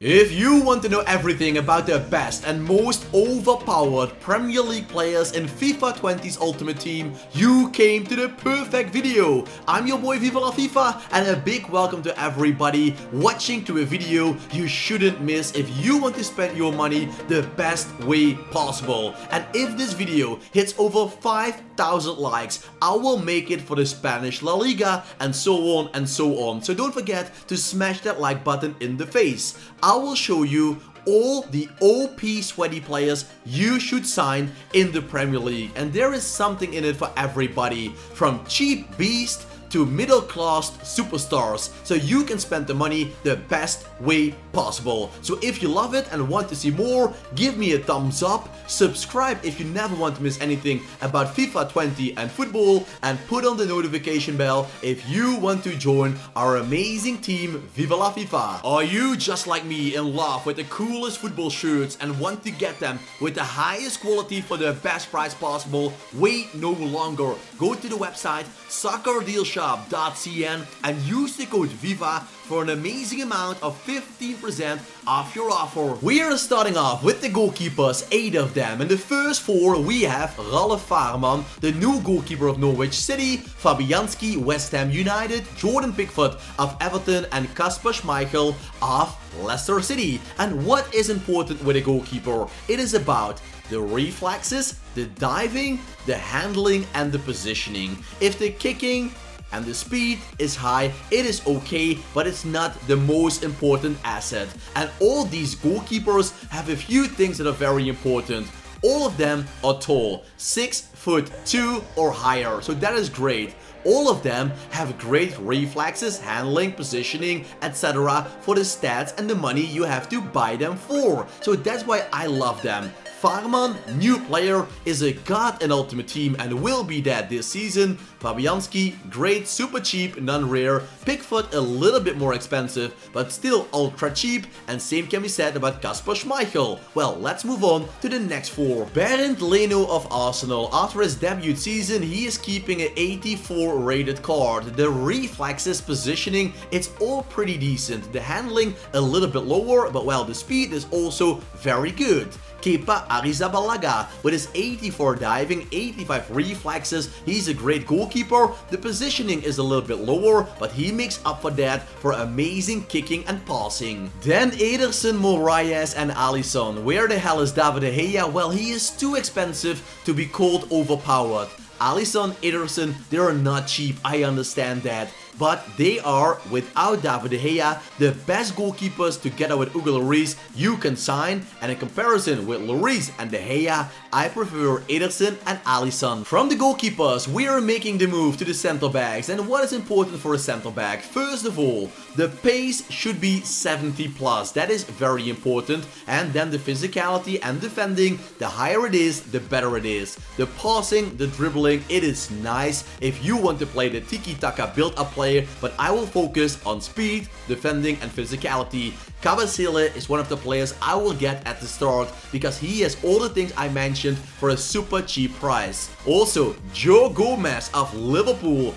If you want to know everything about the best and most overpowered Premier League players in FIFA 20's Ultimate Team, you came to the perfect video. I'm your boy Viva La FIFA, and a big welcome to everybody watching to a video you shouldn't miss if you want to spend your money the best way possible. And if this video hits over 5,000 likes, I will make it for the Spanish La Liga, and so on and so on. So don't forget to smash that like button in the face. I will show you all the OP sweaty players you should sign in the Premier League, and there is something in it for everybody, from cheap beast to middle class superstars, so you can spend the money the best way possible. So if you love it and want to see more, give me a thumbs up, subscribe if you never want to miss anything about FIFA 20 and football, and put on the notification bell if you want to join our amazing team Viva La FIFA. Are you just like me in love with the coolest football shirts and want to get them with the highest quality for the best price possible? Wait no longer. Go to the website soccerdealshop.cn and use the code VIVA for an amazing amount of 15% off your offer. We are starting off with the goalkeepers, 8 of them. In the first 4 we have Ralf Farman, the new goalkeeper of Norwich City, Fabianski, West Ham United, Jordan Pickford of Everton, and Kasper Schmeichel of Leicester City. And what is important with a goalkeeper? It is about the reflexes, the diving, the handling, and the positioning. If the kicking and the speed is high, it is okay, but it's not the most important asset. And all these goalkeepers have a few things that are very important. All of them are tall, 6'2" or higher, so that is great. All of them have great reflexes, handling, positioning, etc. for the stats and the money you have to buy them for. So that's why I love them. Farman, new player, is a god in Ultimate Team and will be that this season. Fabianski, great, super cheap, non-rare. Pickford, a little bit more expensive, but still ultra cheap. And same can be said about Kasper Schmeichel. Well, let's move on to the next 4. Bernd Leno of Arsenal. After his debut season, he is keeping an 84 rated card. The reflexes, positioning, it's all pretty decent. The handling a little bit lower, but well, the speed is also very good. Kepa Arrizabalaga, with his 84 diving, 85 reflexes, he's a great goalkeeper. The positioning is a little bit lower, but he makes up for that for amazing kicking and passing. Then Ederson, Moraes, and Alisson. Where the hell is David De Gea? Well, he is too expensive to be called overpowered. Alisson, Ederson, they are not cheap, I understand that. But they are, without David De Gea, the best goalkeepers together with Hugo Lloris you can sign. And in comparison with Lloris and De Gea, I prefer Ederson and Alisson. From the goalkeepers, we are making the move to the center backs. And what is important for a center back? First of all, the pace should be 70 plus. That is very important. And then the physicality and defending, the higher it is, the better it is. The passing, the dribbling, it is nice if you want to play the tiki-taka build-up player, but I will focus on speed, defending, and physicality. Cabasele is one of the players I will get at the start because he has all the things I mentioned for a super cheap price. Also, Joe Gomez of Liverpool.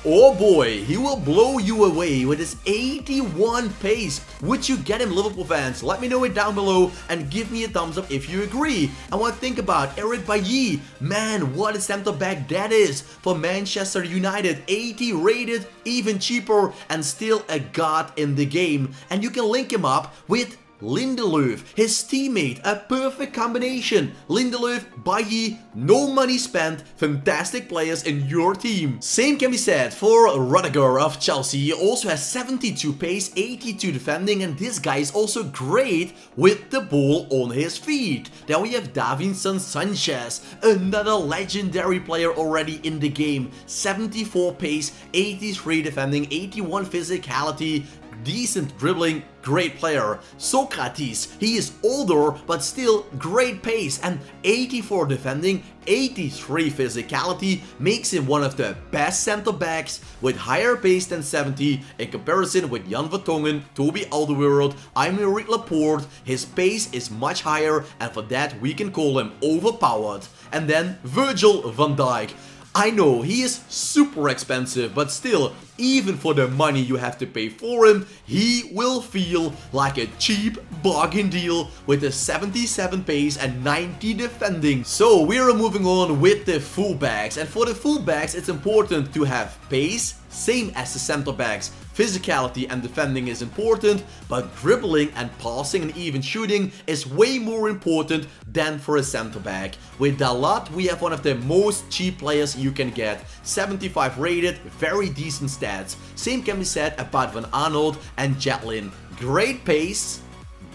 Oh boy, he will blow you away with his 81 pace. Would you get him, Liverpool fans? Let me know it down below and give me a thumbs up if you agree. And what think about Eric Bailly? Man, what a center back that is for Manchester United. 80 rated, even cheaper, and still a god in the game. And you can link him up with Lindelöf, his teammate, a perfect combination. Lindelöf, Bailly, no money spent, fantastic players in your team. Same can be said for Rudiger of Chelsea. He also has 72 pace, 82 defending, and this guy is also great with the ball on his feet. Then we have Vincent Sanchez, another legendary player already in the game. 74 pace, 83 defending, 81 physicality, decent dribbling, great player. Socrates, he is older but still great pace, and 84 defending, 83 physicality makes him one of the best center backs with higher pace than 70 in comparison with Jan Vertonghen, Toby Alderweireld, Aymeric Laporte. His pace is much higher, and for that we can call him overpowered. And then Virgil van Dijk. I know he is super expensive, but still, even for the money you have to pay for him, he will feel like a cheap bargain deal with a 77 pace and 90 defending. So we are moving on with the fullbacks, and for the fullbacks it's important to have pace, same as the center backs. Physicality and defending is important, but dribbling and passing and even shooting is way more important than for a center back. With Dalot, we have one of the most cheap players you can get. 75 rated, very decent stats. Same can be said about Van Aanholt and Jetlin. Great pace,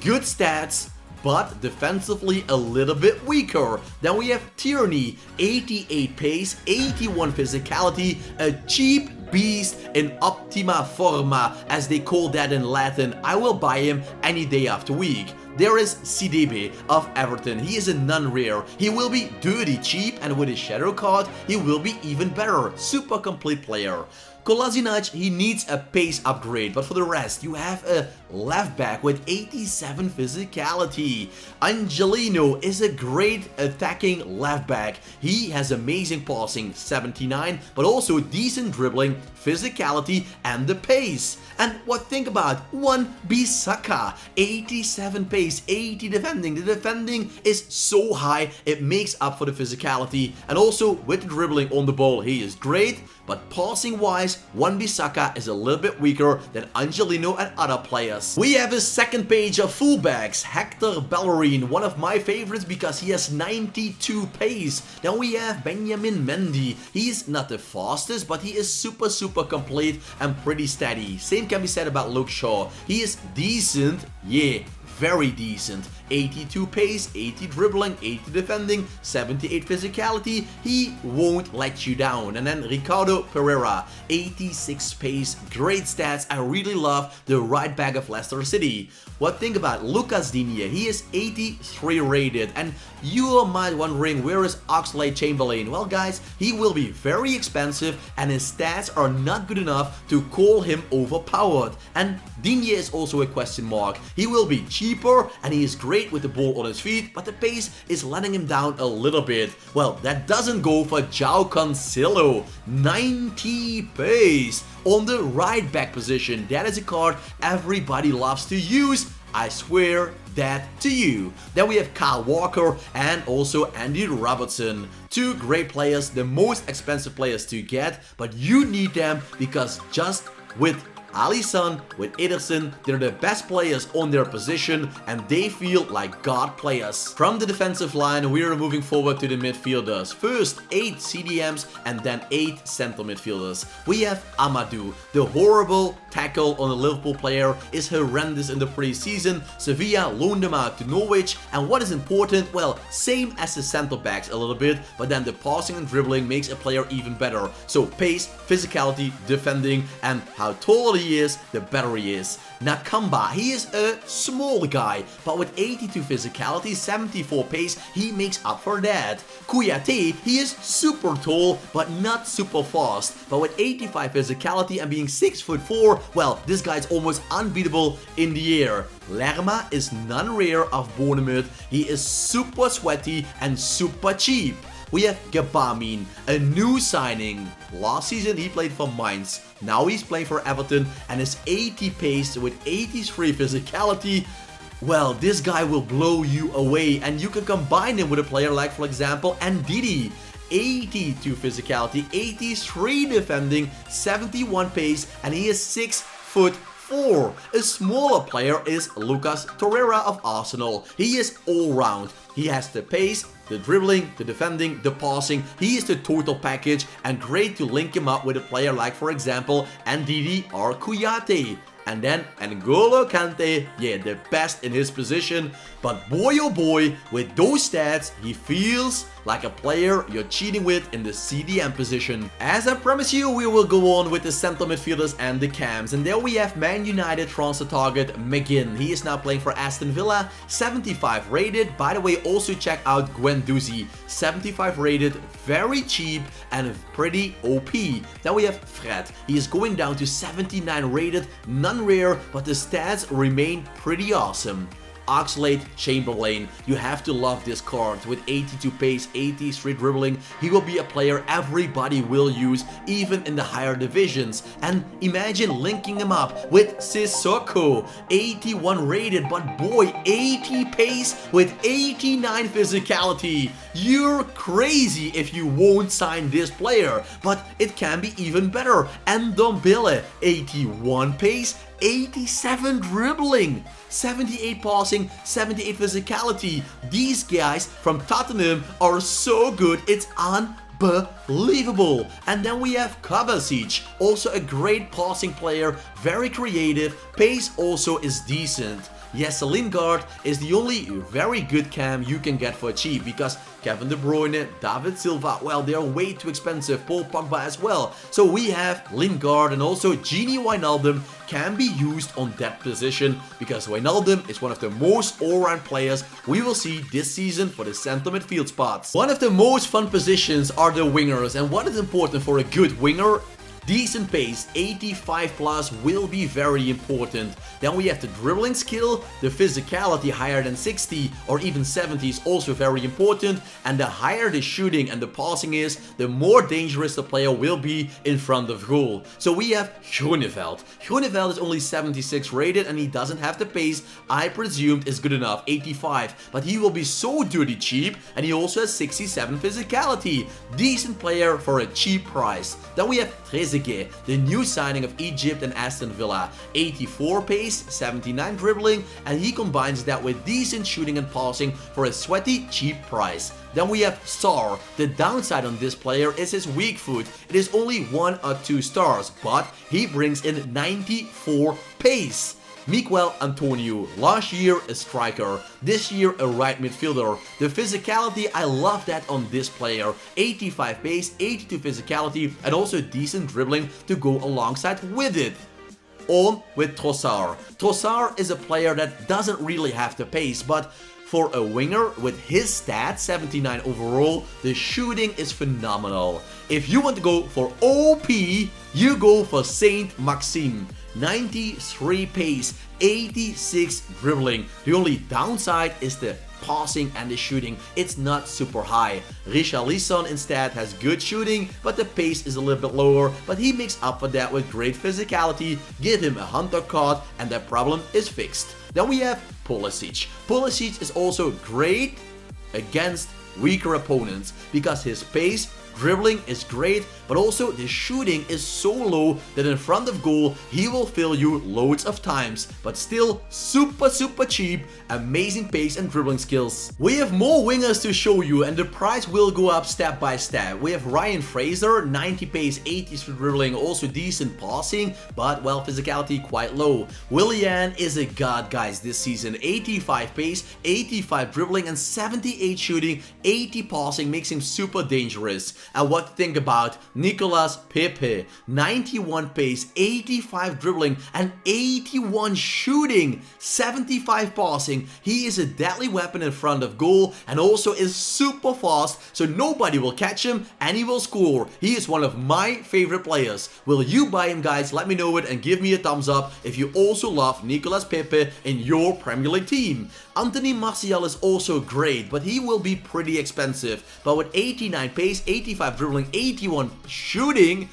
good stats, but defensively a little bit weaker. Then we have Tierney, 88 pace, 81 physicality, a cheap beast in optima forma, as they call that in Latin. I will buy him any day after week. There is CDB of Everton. He is a non-rare. He will be dirty cheap, and with his shadow card, he will be even better. Super complete player. Kolasinac, he needs a pace upgrade, but for the rest, you have a left back with 87 physicality. Angelino is a great attacking left back. He has amazing passing, 79, but also decent dribbling, physicality, and the pace. And what think about Wan-Bissaka, 87 pace, 80 defending. The defending is so high, it makes up for the physicality. And also with the dribbling on the ball, he is great, but passing wise, Wan-Bissaka is a little bit weaker than Angelino and other players. We have a second page of fullbacks. Hector Bellerin, one of my favorites because he has 92 pace. Then we have Benjamin Mendy. He's not the fastest, but he is super complete and pretty steady. Same can be said about Luke Shaw. He is decent, yeah, very decent. 82 pace, 80 dribbling, 80 defending, 78 physicality. He won't let you down. And then Ricardo Pereira, 86 pace, great stats. I really love the right back of Leicester City. What think about Lucas Digne? He is 83 rated, and you might wondering, where is Oxlade-Chamberlain? Well guys, he will be very expensive and his stats are not good enough to call him overpowered. And Digne is also a question mark. He will be cheaper and he is great with the ball on his feet, but the pace is letting him down a little bit. Well, that doesn't go for João Cancelo, 90 pace on the right back position. That is a card everybody loves to use. I swear that to you. Then we have Kyle Walker and also Andy Robertson. Two great players, the most expensive players to get, but you need them because just with Alisson, with Ederson, they're the best players on their position and they feel like god players. From the defensive line, we are moving forward to the midfielders. First 8 CDMs and then 8 center midfielders. We have Amadou. The horrible tackle on a Liverpool player is horrendous in the preseason. Sevilla loaned him out to Norwich, and what is important? Well, same as the center backs a little bit, but then the passing and dribbling makes a player even better. So pace, physicality, defending, and how tall he is, the better he is. Nakamba, he is a small guy, but with 82 physicality, 74 pace, he makes up for that. Kouyaté, he is super tall, but not super fast, but with 85 physicality and being 6'4", well, this guy's almost unbeatable in the air. Lerma is non-rare of Bournemouth. He is super sweaty and super cheap. We have Gabamin, a new signing. Last season he played for Mainz. Now he's playing for Everton and is 80 pace with 83 physicality. Well, this guy will blow you away, and you can combine him with a player like, for example, Ndidi. 82 physicality, 83 defending, 71 pace, and he is 6'4". A smaller player is Lucas Torreira of Arsenal. He is all round. He has the pace, the dribbling, the defending, the passing. He is the total package, and great to link him up with a player like, for example, Ndidi or Kouyaté. And then N'Golo Kante, yeah, the best in his position. But boy oh boy, with those stats, he feels like a player you're cheating with in the CDM position. As I promised you, we will go on with the center midfielders and the cams. And there we have Man United transfer target McGinn. He is now playing for Aston Villa, 75 rated. By the way, also check out Guendouzi, 75 rated, very cheap and pretty OP. Then we have Fred. He is going down to 79 rated, non-rare, but the stats remain pretty awesome. Oxlade-Chamberlain. You have to love this card. With 82 pace, 83 dribbling, he will be a player everybody will use, even in the higher divisions. And imagine linking him up with Sissoko, 81 rated, but boy, 80 pace with 89 physicality. You're crazy if you won't sign this player, but it can be even better. And Ndombele, 81 pace, 87 dribbling, 78 passing, 78 physicality. These guys from Tottenham are so good, it's unbelievable. And then we have Kovacic, also a great passing player, very creative, pace also is decent. Yes, Lingard is the only very good cam you can get for cheap, because Kevin De Bruyne, David Silva, well, they are way too expensive, Paul Pogba as well. So we have Lingard, and also Gini Wijnaldum can be used on that position, because Wijnaldum is one of the most all-round players we will see this season for the center midfield spots. One of the most fun positions are the wingers, and what is important for a good winger? Decent pace, 85 plus will be very important. Then we have the dribbling skill, the physicality higher than 60 or even 70 is also very important, and the higher the shooting and the passing is, the more dangerous the player will be in front of goal. So we have Groeneveld. Groeneveld is only 76 rated and he doesn't have the pace I presumed is good enough, 85, but he will be so dirty cheap, and he also has 67 physicality. Decent player for a cheap price. Then we have Trezeguet, the new signing of Egypt and Aston Villa, 84 pace, 79 dribbling, and he combines that with decent shooting and passing for a sweaty cheap price. Then we have Sarr. The downside on this player is his weak foot. It is only 1 or 2 stars, but he brings in 94 pace. Miguel Antonio, last year a striker, this year a right midfielder. The physicality, I love that on this player. 85 pace, 82 physicality, and also decent dribbling to go alongside with it. On with Trossard. Trossard is a player that doesn't really have the pace, but for a winger with his stats, 79 overall, the shooting is phenomenal. If you want to go for OP, you go for Saint-Maximin. 93 pace, 86 dribbling. The only downside is the passing and the shooting. It's not super high. Richarlison instead has good shooting, but the pace is a little bit lower, but he makes up for that with great physicality. Give him a hunter card and that problem is fixed. Then we have Pulisic. Pulisic is also great against weaker opponents because his pace, dribbling is great, but also the shooting is so low that in front of goal he will fill you loads of times, but still super cheap, amazing pace and dribbling skills. We have more wingers to show you and the price will go up step by step. We have Ryan Fraser, 90 pace, 80 dribbling, also decent passing, but well, physicality quite low. Willian is a god, guys, this season. 85 pace, 85 dribbling and 78 shooting, 80 passing, makes him super dangerous. And what to think about Nicolas Pepe, 91 pace, 85 dribbling and 81 shooting, 75 passing. He is a deadly weapon in front of goal and also is super fast, so nobody will catch him and he will score. He is one of my favorite players. Will you buy him, guys? Let me know it and give me a thumbs up if you also love Nicolas Pepe in your Premier League team. Anthony Martial is also great, but he will be pretty expensive. But with 89 pace, 85 dribbling, 81 shooting,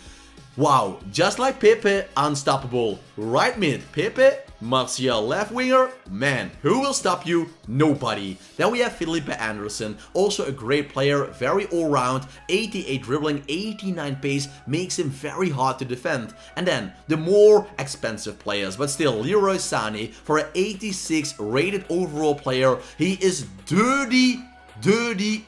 wow, just like Pepe, unstoppable. Right mid, Pepe, Martial left winger, man, who will stop you? Nobody. Then we have Felipe Anderson, also a great player, very all-round, 88 dribbling, 89 pace, makes him very hard to defend. And then the more expensive players, but still, Leroy Sunny, for an 86 rated overall player, he is dirty,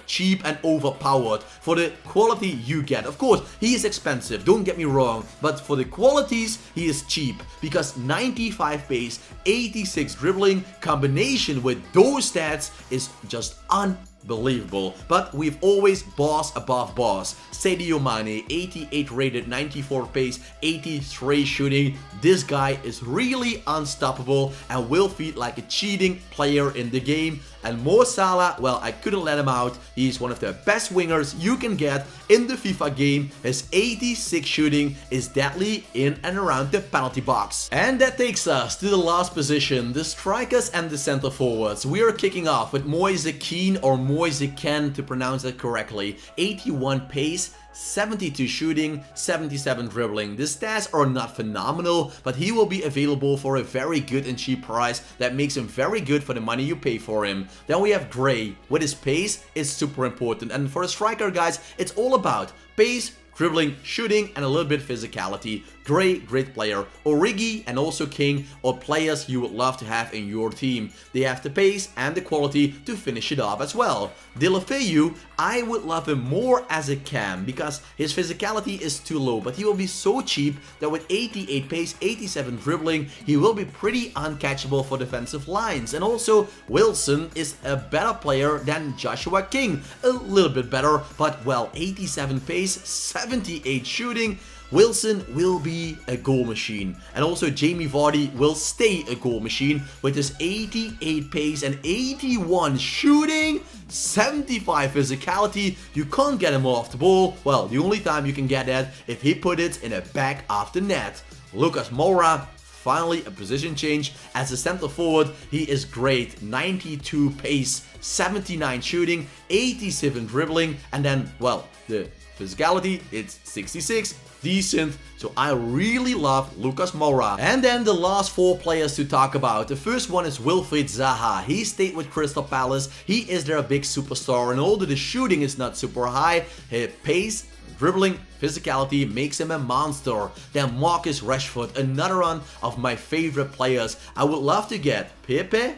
cheap and overpowered for the quality you get. Of course, he is expensive, don't get me wrong, but for the qualities, he is cheap because 95 pace, 86 dribbling, combination with those stats is just unbelievable. unbelievable. But we've always boss above boss. Sadio Mane, 88 rated, 94 pace, 83 shooting. This guy is really unstoppable and will feel like a cheating player in the game. And Mo Salah, well, I couldn't let him out. He's one of the best wingers you can get in the FIFA game. His 86 shooting is deadly in and around the penalty box. And that takes us to the last position, the strikers and the center forwards. We are kicking off with Moyes Akeem, or Moyes Akeem to pronounce it correctly. 81 pace, 72 shooting, 77 dribbling. The stats are not phenomenal, but he will be available for a very good and cheap price that makes him very good for the money you pay for him. Then we have Gray. With his pace, is super important, and for a striker, guys, it's all about pace, dribbling, shooting, and a little bit physicality. Great player. Origi and also King are players you would love to have in your team. They have the pace and the quality to finish it off as well. Deulofeu, I would love him more as a cam because his physicality is too low, but he will be so cheap that with 88 pace, 87 dribbling, he will be pretty uncatchable for defensive lines. And also, Wilson is a better player than Joshua King. A little bit better, but well, 87 pace, 78 shooting. Wilson will be a goal machine, and also Jamie Vardy will stay a goal machine with his 88 pace and 81 shooting, 75 physicality. You can't get him off the ball. Well, the only time you can get that if he put it in the back of the net. Lucas Moura, finally a position change as a center forward. He is great, 92 pace, 79 shooting, 87 dribbling, and then, well, the physicality, it's 66. Decent, so I really love Lucas Moura. And then the last four players to talk about. The first one is Wilfried Zaha. He stayed with Crystal Palace. He is their big superstar, and although the shooting is not super high, his pace, dribbling, physicality makes him a monster. Then Marcus Rashford, another one of my favorite players. I would love to get Pepe,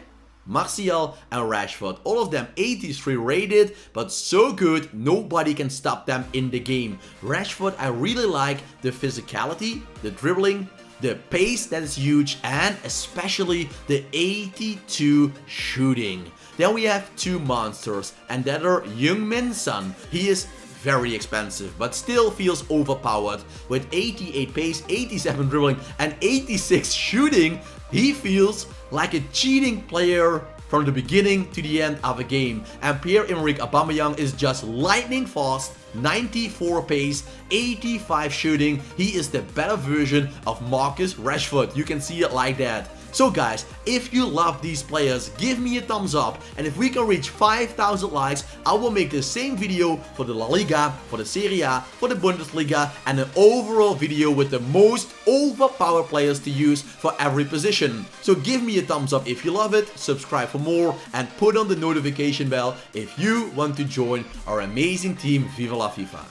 Martial and Rashford. All of them 83 rated, but so good, nobody can stop them in the game. Rashford, I really like the physicality, the dribbling, the pace that is huge, and especially the 82 shooting. Then we have two monsters, and that are Heung-min Son. He is very expensive, but still feels overpowered. With 88 pace, 87 dribbling, and 86 shooting, he feels like a cheating player from the beginning to the end of a game. And Pierre-Emerick Aubameyang is just lightning fast, 94 pace, 85 shooting. He is the better version of Marcus Rashford. You can see it like that. So guys, if you love these players, give me a thumbs up, and if we can reach 5,000 likes, I will make the same video for the La Liga, for the Serie A, for the Bundesliga, and an overall video with the most overpowered players to use for every position. So give me a thumbs up if you love it, subscribe for more, and put on the notification bell if you want to join our amazing team Viva la FIFA.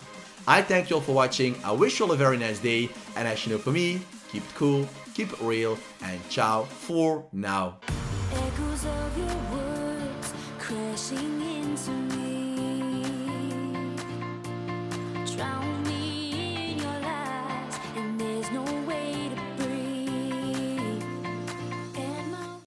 I thank you all for watching, I wish you all a very nice day, and as you know, for me, keep it cool, keep it real, and ciao for now. Echoes of your words crashing into me, drown